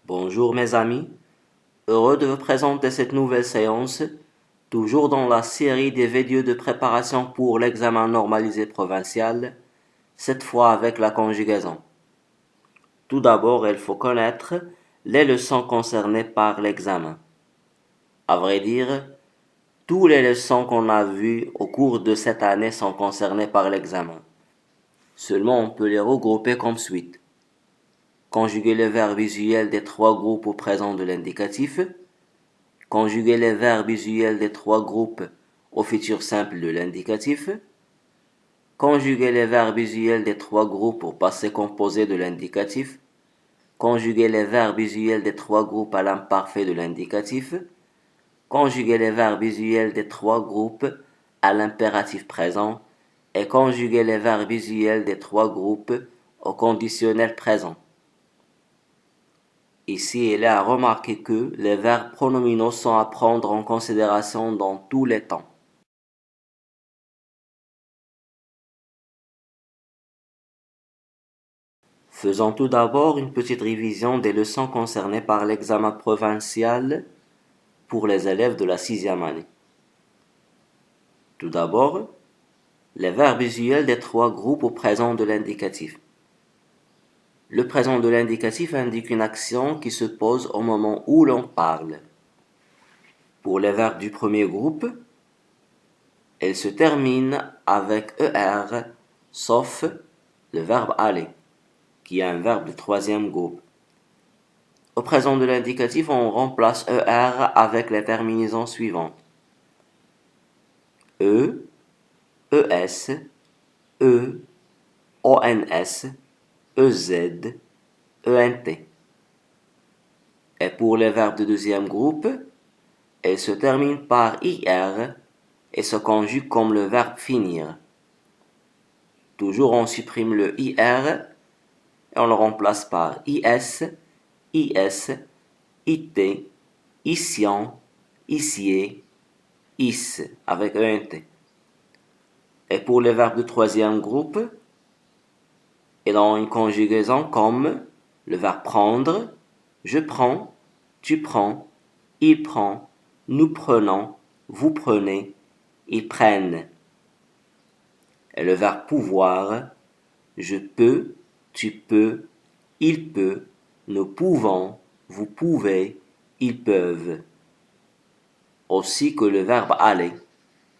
Bonjour mes amis, heureux de vous présenter cette nouvelle séance, toujours dans la série des vidéos de préparation pour l'examen normalisé provincial, cette fois avec la conjugaison. Tout d'abord, il faut connaître les leçons concernées par l'examen. À vrai dire, toutes les leçons qu'on a vues au cours de cette année sont concernées par l'examen. Seulement, on peut les regrouper comme suite. Conjuguer les verbes usuels des trois groupes au présent de l'indicatif. Conjuguer les verbes usuels des trois groupes au futur simple de l'indicatif. Conjuguer les verbes usuels des trois groupes au passé composé de l'indicatif. Conjuguer les verbes usuels des trois groupes à l'imparfait de l'indicatif. Conjuguer les verbes usuels des trois groupes à l'impératif présent. Et conjuguer les verbes usuels des trois groupes au conditionnel présent. Ici, il est à remarquer que les verbes pronominaux sont à prendre en considération dans tous les temps. Faisons tout d'abord une petite révision des leçons concernées par l'examen provincial pour les élèves de la 6e année. Tout d'abord, les verbes usuels des trois groupes au présent de l'indicatif. Le présent de l'indicatif indique une action qui se pose au moment où l'on parle. Pour les verbes du premier groupe, elle se termine avec ER, sauf le verbe aller, qui est un verbe du troisième groupe. Au présent de l'indicatif, on remplace ER avec les terminaisons suivantes. E, ES, E, ONS, EZ, ENT. Et pour les verbes du deuxième groupe, elles se terminent par IR et se conjuguent comme le verbe finir. Toujours on supprime le IR et on le remplace par IS, IS, IT, ISIAN, ISIE, IS avec ENT. Et pour les verbes du troisième groupe, ils ont une conjugaison comme le verbe prendre, je prends, tu prends, il prend, nous prenons, vous prenez, ils prennent. Et le verbe pouvoir, je peux, tu peux, il peut, nous pouvons, vous pouvez, ils peuvent. Aussi que le verbe aller,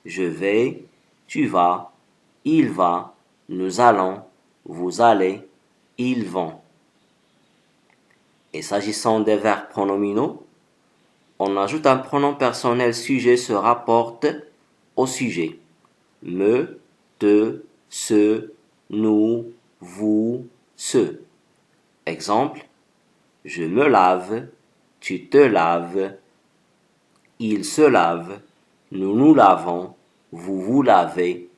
je vais, tu vas, il va, nous allons, vous allez, ils vont. Et s'agissant des verbes pronominaux, on ajoute un pronom personnel sujet se rapporte au sujet. Me, te, ce, nous, vous, ce. Exemple, je me lave, tu te laves, il se lave, nous nous lavons, vous vous lavez,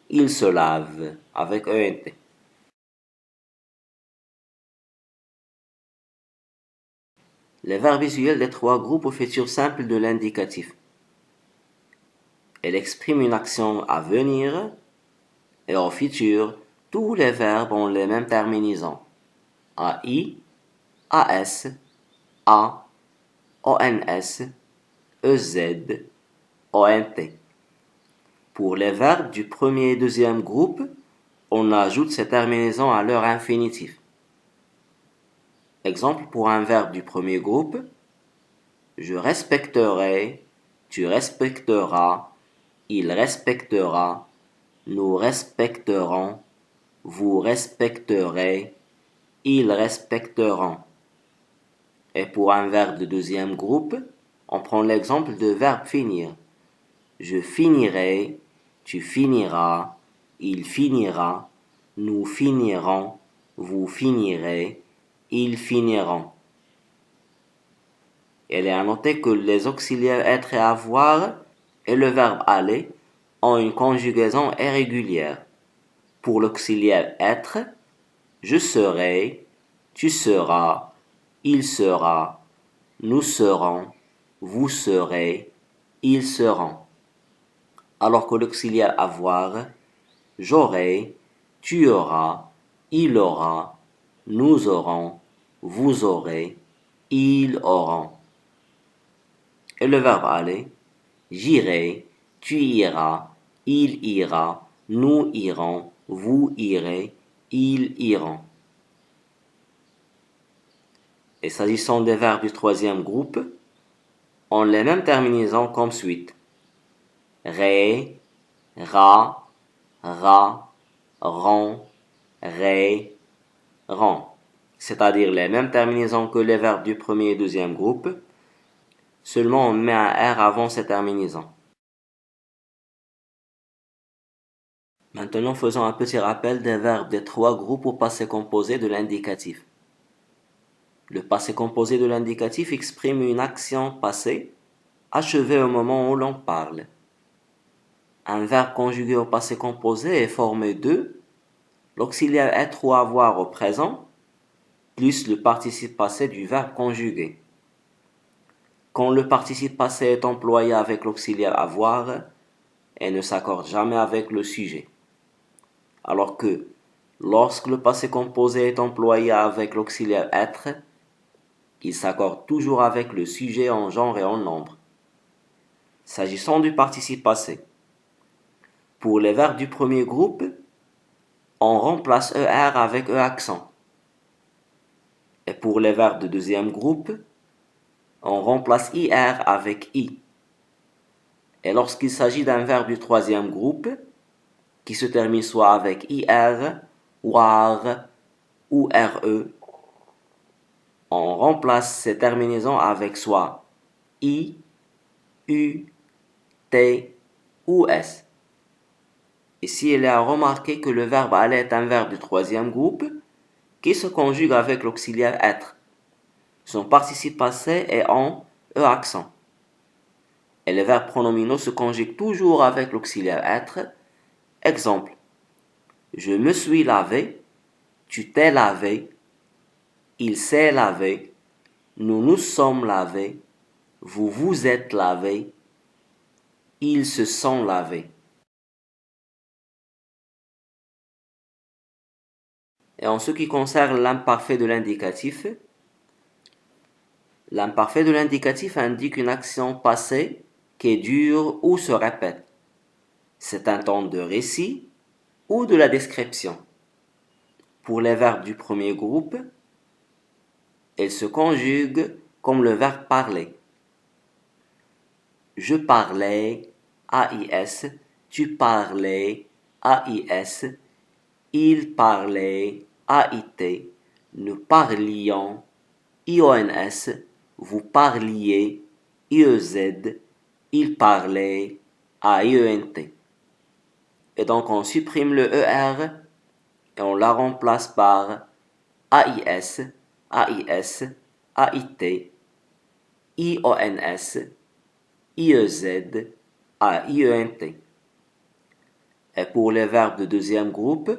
il se lave avec ENT. Les verbes usuels des trois groupes au futur simple de l'indicatif. Elle exprime une action à venir et au futur, tous les verbes ont les mêmes terminaisons. AI, AS, A, ONS, EZ, ONT. Pour les verbes du premier et deuxième groupe, on ajoute ces terminaisons à leur infinitif. Exemple pour un verbe du premier groupe, je respecterai, tu respecteras, il respectera, nous respecterons, vous respecterez, ils respecteront. Et pour un verbe de deuxième groupe, on prend l'exemple de verbe finir. Je finirai, tu finiras, il finira, nous finirons, vous finirez, ils finiront. Il est à noter que les auxiliaires être et avoir et le verbe aller ont une conjugaison irrégulière. Pour l'auxiliaire être, je serai, tu seras, il sera, nous serons, vous serez, ils seront. Alors que l'auxiliaire avoir, j'aurai, tu auras, il aura, nous aurons, vous aurez, ils auront. Et le verbe aller, j'irai, tu iras, il ira, nous irons, vous irez, ils iront. Et s'agissant des verbes du troisième groupe, on les mêmes terminaisons comme suite. Ré, ra, ra, ron, ré, ron. C'est-à-dire les mêmes terminaisons que les verbes du premier et deuxième groupe, seulement on met un R avant ces terminaisons. Maintenant, faisons un petit rappel des verbes des trois groupes au passé composé de l'indicatif. Le passé composé de l'indicatif exprime une action passée achevée au moment où l'on parle. Un verbe conjugué au passé composé est formé de l'auxiliaire être ou avoir au présent plus le participe passé du verbe conjugué. Quand le participe passé est employé avec l'auxiliaire avoir, elle ne s'accorde jamais avec le sujet. Alors que lorsque le passé composé est employé avec l'auxiliaire être, il s'accorde toujours avec le sujet en genre et en nombre. S'agissant du participe passé, pour les verbes du premier groupe, on remplace ER avec E accent. Et pour les verbes du deuxième groupe, on remplace IR avec I. Et lorsqu'il s'agit d'un verbe du troisième groupe, qui se termine soit avec IR, WAR ou RE, on remplace ces terminaisons avec soit I, U, T ou S. Ici, il est à remarquer que le verbe aller est un verbe du troisième groupe qui se conjugue avec l'auxiliaire être. Son participe passé est en E accent. Et les verbes pronominaux se conjuguent toujours avec l'auxiliaire être. Exemple, je me suis lavé, tu t'es lavé, il s'est lavé, nous nous sommes lavés, vous vous êtes lavé, ils se sont lavés. Et en ce qui concerne l'imparfait de l'indicatif, l'imparfait de l'indicatif indique une action passée qui dure ou se répète. C'est un temps de récit ou de la description. Pour les verbes du premier groupe, elles se conjuguent comme le verbe parler. Je parlais, AIS, tu parlais, AIS, il parlait, AIT, nous parlions, IONS, vous parliez, IEZ, il parlait, AIENT. Et donc on supprime le ER et on la remplace par AIS, AIS, AIT, IONS, IEZ, AIENT. Et pour les verbes de deuxième groupe,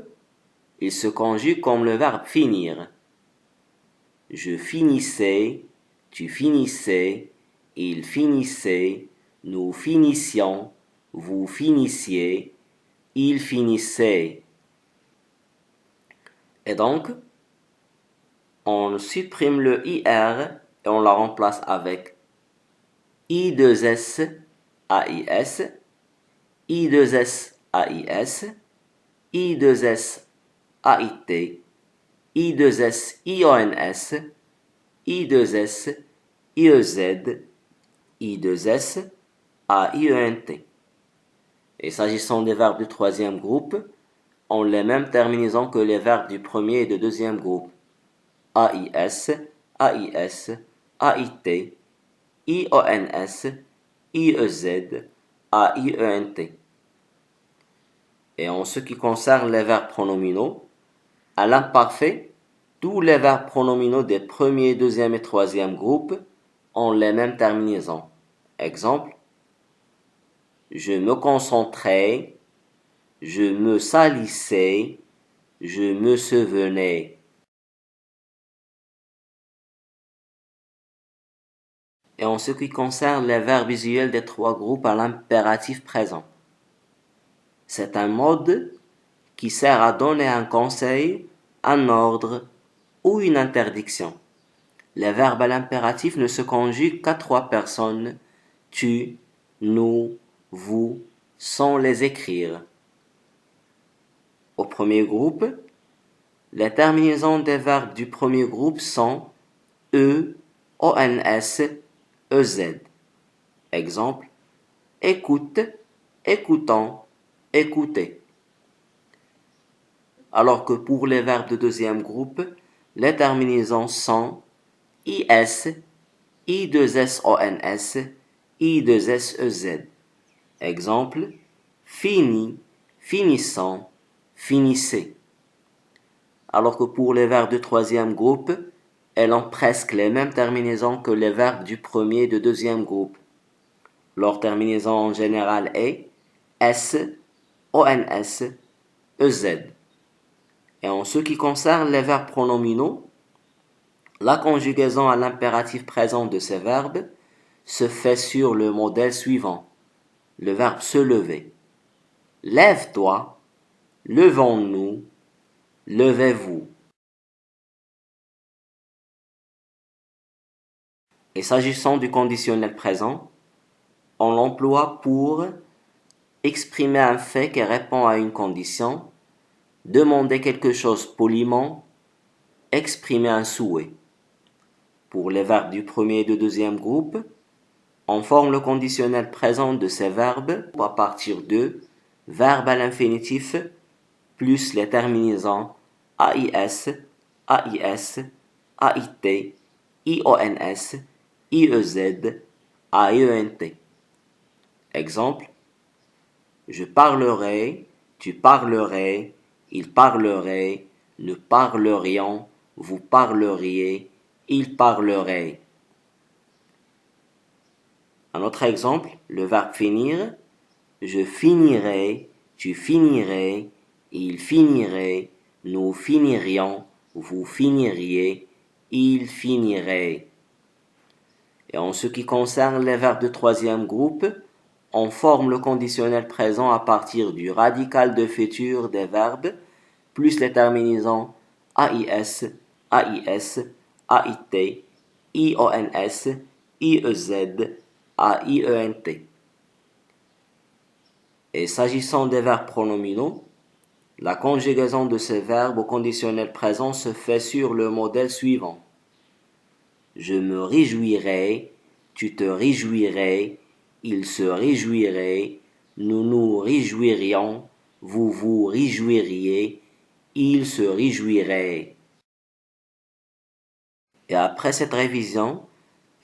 ils se conjuguent comme le verbe finir. Je finissais, tu finissais, il finissait, nous finissions, vous finissiez, il finissait. Et donc, on supprime le IR et on la remplace avec I2S, AIS, I2S, AIS, I2S, AIT, I2S, IONS, I2S, IEZ, I2S, AIENT. Et s'agissant des verbes du troisième groupe, on les mêmes terminaisons que les verbes du premier et du deuxième groupe. AIS, AIS, AIT, IONS, IEZ, AIENT. Et en ce qui concerne les verbes pronominaux, à l'imparfait, tous les verbes pronominaux des premiers, deuxième et troisième groupes ont les mêmes terminaisons. Exemple, je me concentrais, je me salissais, je me souvenais. Et en ce qui concerne les verbes visuels des trois groupes à l'impératif présent, c'est un mode qui sert à donner un conseil, un ordre ou une interdiction. les verbes à l'impératif ne se conjuguent qu'à 3 personnes, tu, nous, vous, sans les écrire. Au premier groupe, les terminaisons des verbes du premier groupe sont e, ons, ez. Exemple, écoute, écoutant, écouter. Alors que pour les verbes de deuxième groupe, les terminaisons sont is, i2sons, i2sez. Exemple, fini, finissant, finissez. Alors que pour les verbes du troisième groupe, elles ont presque les mêmes terminaisons que les verbes du premier et du deuxième groupe. Leur terminaison en général est s, ons, ez. Et en ce qui concerne les verbes pronominaux, la conjugaison à l'impératif présent de ces verbes se fait sur le modèle suivant. Le verbe se lever. Lève-toi, levons-nous, levez-vous. Et s'agissant du conditionnel présent, on l'emploie pour exprimer un fait qui répond à une condition, demander quelque chose poliment, exprimer un souhait. Pour les verbes du premier et du deuxième groupe, on forme le conditionnel présent de ces verbes à partir de verbe à l'infinitif plus les terminaisons AIS, AIS, AIT, IONS, IEZ, AENT. Exemple, je parlerai, tu parlerais, il parlerait, nous parlerions, vous parleriez, il parlerait. Un autre exemple, le verbe finir, je finirai, tu finirais, il finirait, nous finirions, vous finiriez, il finirait. Et en ce qui concerne les verbes de troisième groupe, on forme le conditionnel présent à partir du radical de futur des verbes, plus les terminaisons AIS, AIS, AIT, IONS, IEZ, AIENT. Et s'agissant des verbes pronominaux, la conjugaison de ces verbes au conditionnel présent se fait sur le modèle suivant. Je me réjouirai, tu te réjouirais, il se réjouirait, nous nous réjouirions, vous vous réjouiriez, il se réjouirait. Et après cette révision,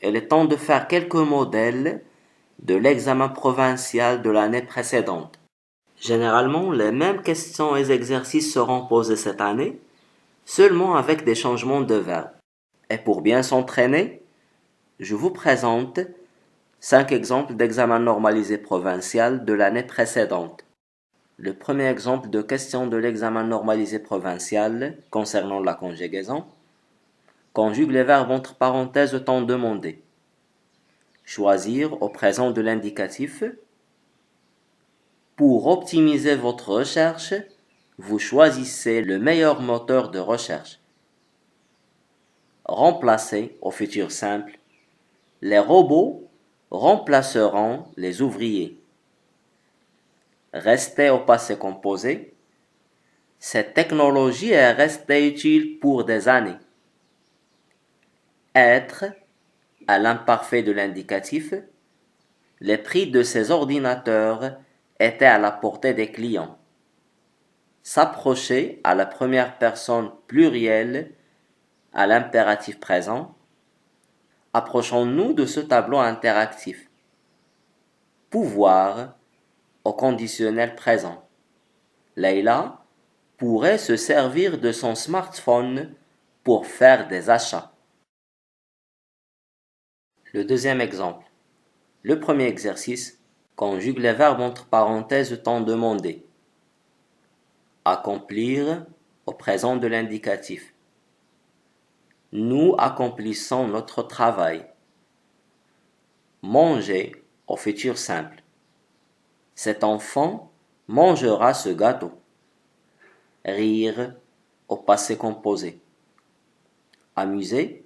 il est temps de faire quelques modèles de l'examen provincial de l'année précédente. Généralement, les mêmes questions et exercices seront posés cette année, seulement avec des changements de verbes. Et pour bien s'entraîner, je vous présente 5 exemples d'examen normalisé provincial de l'année précédente. Le premier exemple de question de l'examen normalisé provincial concernant la conjugaison conjugue les verbes entre parenthèses au temps demandé. Choisir au présent de l'indicatif. Pour optimiser votre recherche, vous choisissez le meilleur moteur de recherche. Remplacer au futur simple. Les robots remplaceront les ouvriers. Rester au passé composé. Cette technologie est restée utile pour des années. Être à l'imparfait de l'indicatif. Les prix de ces ordinateurs étaient à la portée des clients. S'approcher à la première personne plurielle à l'impératif présent. Approchons-nous de ce tableau interactif. Pouvoir au conditionnel présent. Leïla pourrait se servir de son smartphone pour faire des achats. Le deuxième exemple. Le premier exercice conjugue les verbes entre parenthèses temps demandé. Accomplir au présent de l'indicatif. Nous accomplissons notre travail. Manger au futur simple. Cet enfant mangera ce gâteau. Rire au passé composé. Amuser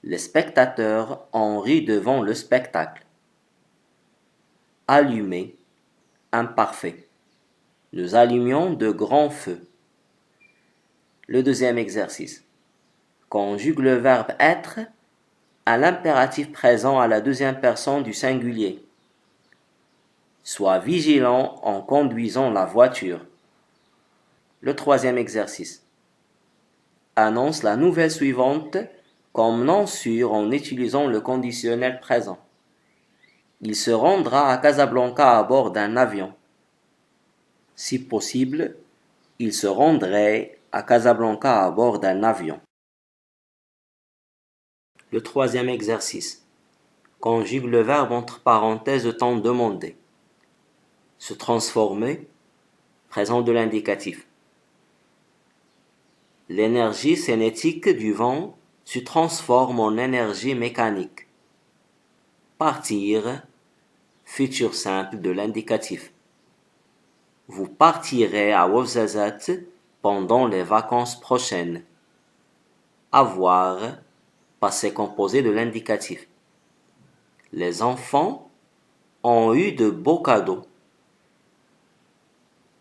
Les spectateurs ont ri devant le spectacle. Allumer, imparfait. Nous allumions de grands feux. Le deuxième exercice. Conjugue le verbe être à l'impératif présent à la deuxième personne du singulier. Sois vigilant en conduisant la voiture. Le troisième exercice. Annonce la nouvelle suivante comme non sûr en utilisant le conditionnel présent. Il se rendra à Casablanca à bord d'un avion. Si possible, il se rendrait à Casablanca à bord d'un avion. Le troisième exercice. Conjugue le verbe entre parenthèses temps demandé. Se transformer, présent de l'indicatif. L'énergie cinétique du vent se transforme en énergie mécanique. Partir, futur simple de l'indicatif. Vous partirez à Ouarzazate pendant les vacances prochaines. Avoir, passé composé de l'indicatif. Les enfants ont eu de beaux cadeaux.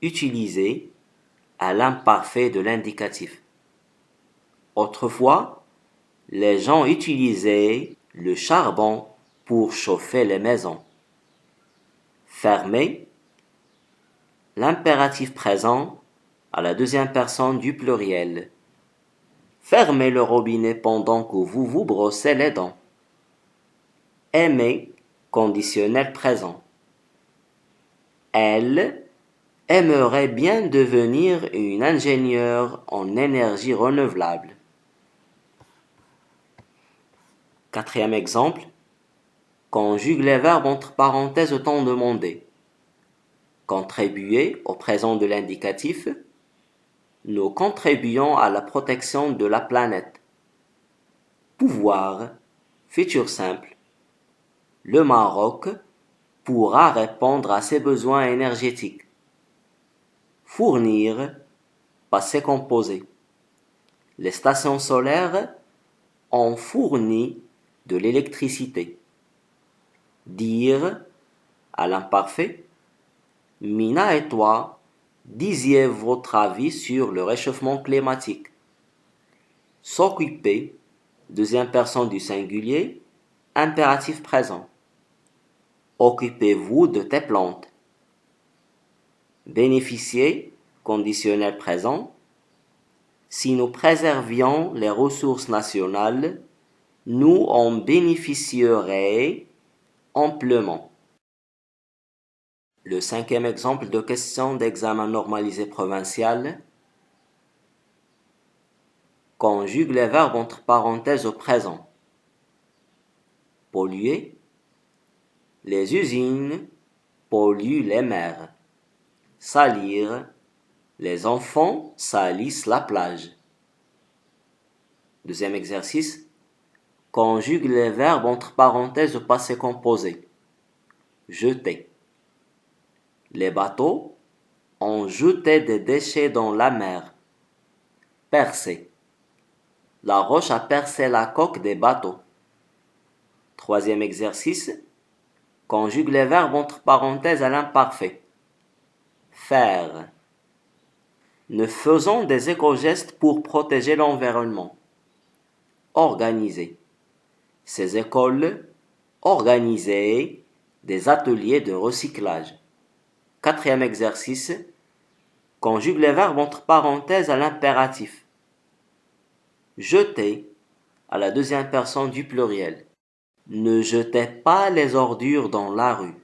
Utiliser à l'imparfait de l'indicatif. Autrefois, les gens utilisaient le charbon pour chauffer les maisons. Fermer, l'impératif présent à la deuxième personne du pluriel. Fermez le robinet pendant que vous vous brossez les dents. Aimer, conditionnel présent. Elle aimerait bien devenir une ingénieure en énergie renouvelable. Quatrième exemple. Conjugue les verbes entre parenthèses au temps demandé. Contribuer au présent de l'indicatif. Nous contribuons à la protection de la planète. Pouvoir, futur simple. Le Maroc pourra répondre à ses besoins énergétiques. Fournir, passé composé. Les stations solaires ont fourni de l'électricité. Dire, à l'imparfait, Mina et toi, disiez votre avis sur le réchauffement climatique. S'occuper, deuxième personne du singulier, impératif présent. Occupez-vous de tes plantes. Bénéficier, conditionnel présent. Si nous préservions les ressources nationales, nous en bénéficierions amplement. Le cinquième exemple de question d'examen normalisé provincial. Conjugue les verbes entre parenthèses au présent. Polluer. Les usines polluent les mers. Salir. Les enfants salissent la plage. Deuxième exercice. Conjugue les verbes entre parenthèses au passé composé. Jeter. Les bateaux ont jeté des déchets dans la mer. Percer. La roche a percé la coque des bateaux. Troisième exercice. Conjugue les verbes entre parenthèses à l'imparfait. Faire. Nous faisons des éco-gestes pour protéger l'environnement. Organiser. Ces écoles organisaient des ateliers de recyclage. Quatrième exercice. Conjugue les verbes entre parenthèses à l'impératif. Jeter à la deuxième personne du pluriel. Ne jetez pas les ordures dans la rue.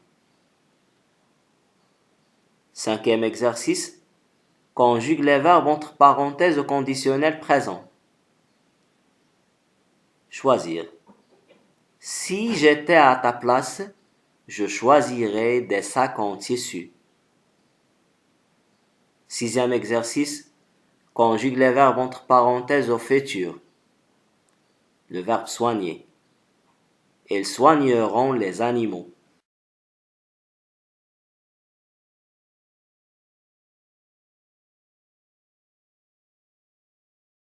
Cinquième exercice. Conjugue les verbes entre parenthèses au conditionnel présent. Choisir. Si j'étais à ta place, je choisirais des sacs en tissu. Sixième exercice. Conjugue les verbes entre parenthèses au futur. Le verbe soigner. Ils soigneront les animaux.